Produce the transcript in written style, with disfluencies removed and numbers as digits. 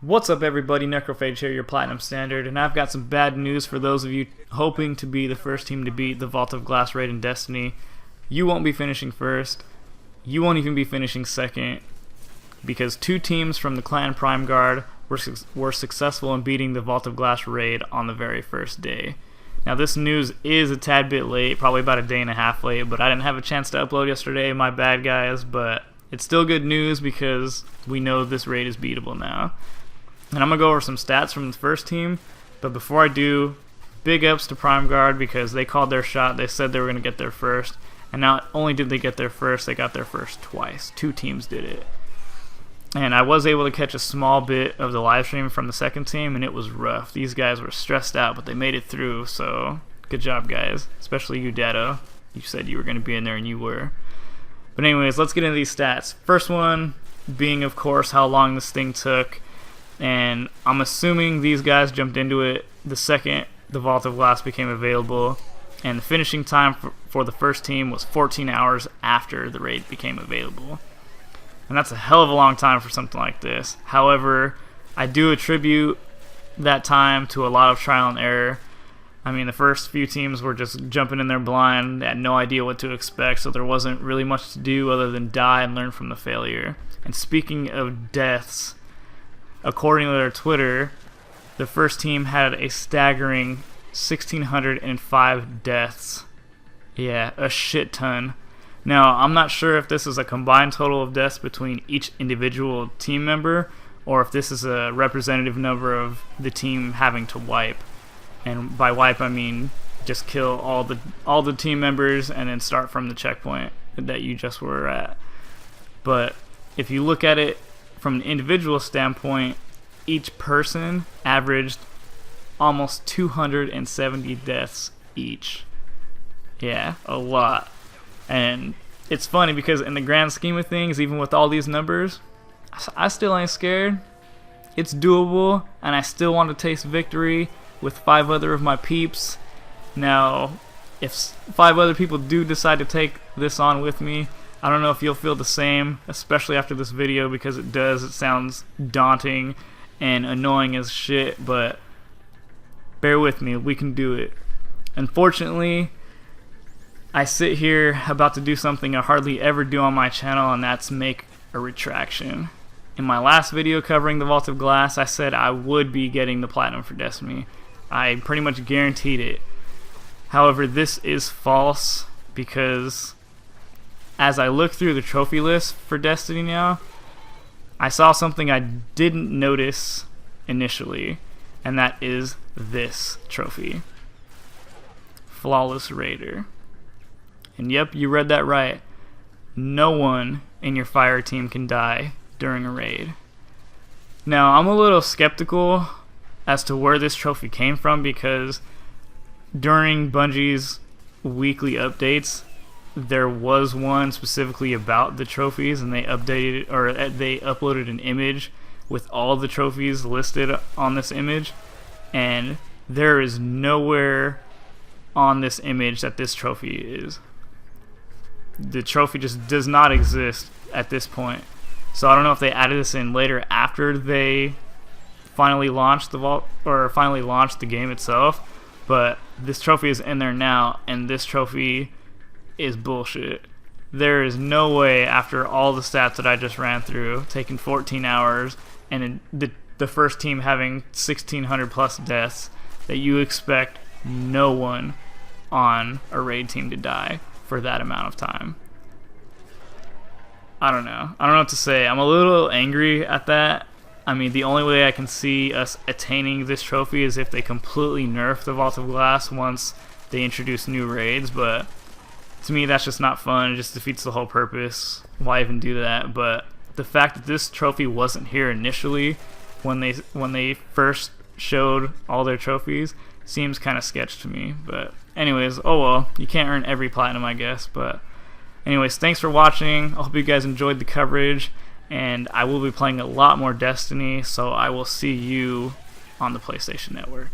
What's up everybody, Necrophage here, your Platinum Standard, and I've got some bad news for those of you hoping to be the first team to beat the Vault of Glass raid in Destiny. You won't be finishing first, you won't even be finishing second, because two teams from the clan PRIMEGUARD were successful in beating the Vault of Glass raid on the very first day. Now this news is a tad bit late, probably about a day and a half late, but I didn't have a chance to upload yesterday, my bad guys, but it's still good news because we know this raid is beatable now. And I'm going to go over some stats from the first team, but before I do, big ups to PRIMEGUARD because they called their shot, they said they were going to get there first, and not only did they get there first, they got there first twice. Two teams did it. And I was able to catch a small bit of the live stream from the second team, and it was rough. These guys were stressed out, but they made it through, so good job guys, especially you Dado. You said you were going to be in there, and you were. But anyways, let's get into these stats. First one being, of course, how long this thing took. And I'm assuming these guys jumped into it the second the Vault of Glass became available, and the finishing time for the first team was 14 hours after the raid became available. And that's a hell of a long time for something like this. However, I do attribute that time to a lot of trial and error. I mean, the first few teams were just jumping in there blind, they had no idea what to expect, so there wasn't really much to do other than die and learn from the failure. And speaking of deaths, according to their Twitter, the first team had a staggering 1,605 deaths. Yeah, a shit ton. Now, I'm not sure if this is a combined total of deaths between each individual team member, or if this is a representative number of the team having to wipe. And by wipe, I mean just kill all the team members and then start from the checkpoint that you just were at. But if you look at it from an individual standpoint, each person averaged almost 270 deaths each. Yeah, a lot. And it's funny because in the grand scheme of things, even with all these numbers, I still ain't scared. It's doable, and I still want to taste victory with 5 other of my peeps. Now, if 5 other people do decide to take this on with me, I don't know if you'll feel the same, especially after this video, because it sounds daunting and annoying as shit, but bear with me, we can do it. Unfortunately, I sit here about to do something I hardly ever do on my channel, and that's make a retraction. In my last video covering the Vault of Glass, I said I would be getting the Platinum for Destiny. I pretty much guaranteed it. However, this is false because as I look through the trophy list for Destiny now, I saw something I didn't notice initially, and that is this trophy. Flawless Raider. And yep, you read that right. No one in your fire team can die during a raid. Now, I'm a little skeptical as to where this trophy came from because during Bungie's weekly updates, there was one specifically about the trophies, and they uploaded an image with all the trophies listed on this image, and there is nowhere on this image that this trophy is. The trophy just does not exist at this point. So I don't know if they added this in later after they finally launched the vault, or finally launched the game itself, but this trophy is in there now, and this trophy is bullshit. There is no way, after all the stats that I just ran through, taking 14 hours and the first team having 1,600 plus deaths, that you expect no one on a raid team to die for that amount of time. I don't know what to say. I'm a little angry at that. I mean, the only way I can see us attaining this trophy is if they completely nerf the Vault of Glass once they introduce new raids, but to me that's just not fun. It just defeats the whole purpose. Why even do that? But the fact that this trophy wasn't here initially when they first showed all their trophies seems kind of sketch to me. But anyways, oh well, you can't earn every platinum, I guess. But anyways, thanks for watching. I hope you guys enjoyed the coverage, and I will be playing a lot more Destiny, so I will see you on the PlayStation Network.